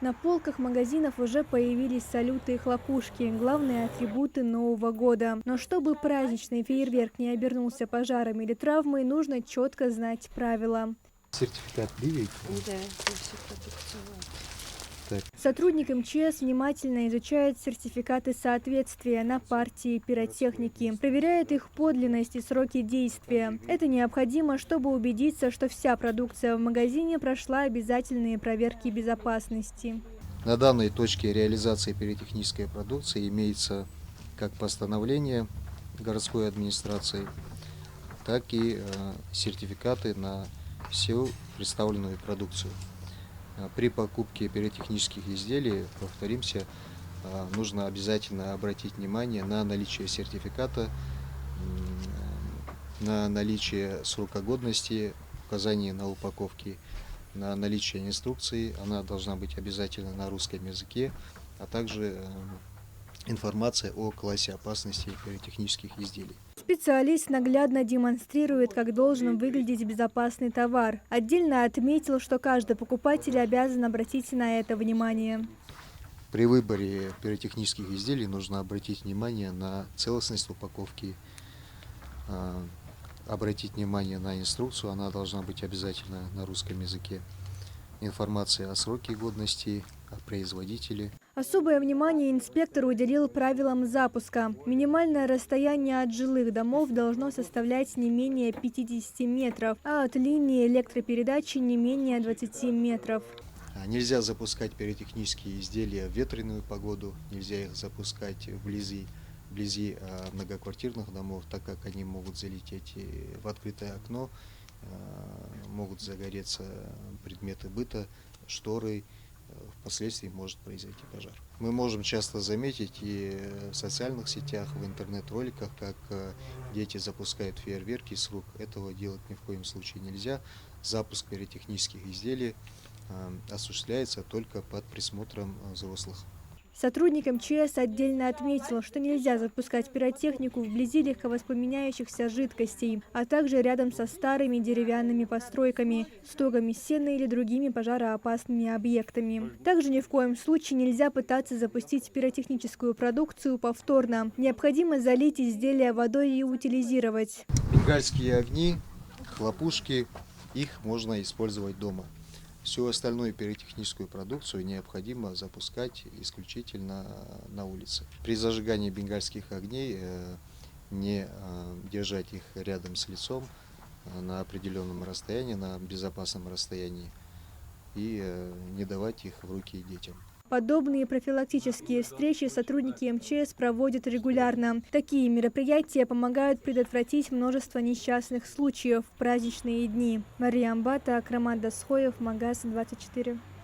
На полках магазинов уже появились салюты и хлопушки – главные атрибуты Нового года. Но чтобы праздничный фейерверк не обернулся пожаром или травмой, нужно четко знать правила. Сертификат двигаете? Да, это все продукция. Так. Сотрудник МЧС внимательно изучает сертификаты соответствия на партии пиротехники, проверяет их подлинность и сроки действия. Это необходимо, чтобы убедиться, что вся продукция в магазине прошла обязательные проверки безопасности. На данной точке реализации пиротехнической продукции имеется как постановление городской администрации, так и сертификаты на всю представленную продукцию. При покупке пиротехнических изделий, повторимся, нужно обязательно обратить внимание на наличие сертификата, на наличие срока годности, указание на упаковке, на наличие инструкции. Она должна быть обязательно на русском языке, а также информация о классе опасности пиротехнических изделий. Специалист наглядно демонстрирует, как должен выглядеть безопасный товар. Отдельно отметил, что каждый покупатель обязан обратить на это внимание. При выборе пиротехнических изделий нужно обратить внимание на целостность упаковки, обратить внимание на инструкцию, она должна быть обязательно на русском языке. Информация о сроке годности, о производителе. Особое внимание инспектор уделил правилам запуска. Минимальное расстояние от жилых домов должно составлять не менее 50 метров, а от линии электропередачи не менее 20 метров. Нельзя запускать пиротехнические изделия в ветреную погоду, нельзя их запускать вблизи многоквартирных домов, так как они могут залететь в открытое окно, могут загореться предметы быта, шторы, впоследствии может произойти пожар. Мы можем часто заметить и в социальных сетях, в интернет-роликах, как дети запускают фейерверки с рук. Этого делать ни в коем случае нельзя. Запуск пиротехнических изделий осуществляется только под присмотром взрослых. Сотрудник МЧС отдельно отметил, что нельзя запускать пиротехнику вблизи легковоспламеняющихся жидкостей, а также рядом со старыми деревянными постройками, стогами сена или другими пожароопасными объектами. Также ни в коем случае нельзя пытаться запустить пиротехническую продукцию повторно. Необходимо залить изделия водой и утилизировать. Бенгальские огни, хлопушки, их можно использовать дома. Всю остальную пиротехническую продукцию необходимо запускать исключительно на улице. При зажигании бенгальских огней не держать их рядом с лицом на определенном расстоянии, на безопасном расстоянии, и не давать их в руки детям. Подобные профилактические встречи сотрудники МЧС проводят регулярно. Такие мероприятия помогают предотвратить множество несчастных случаев в праздничные дни. Мария Амбата, Акрамат Дасхоев, Магаз 24.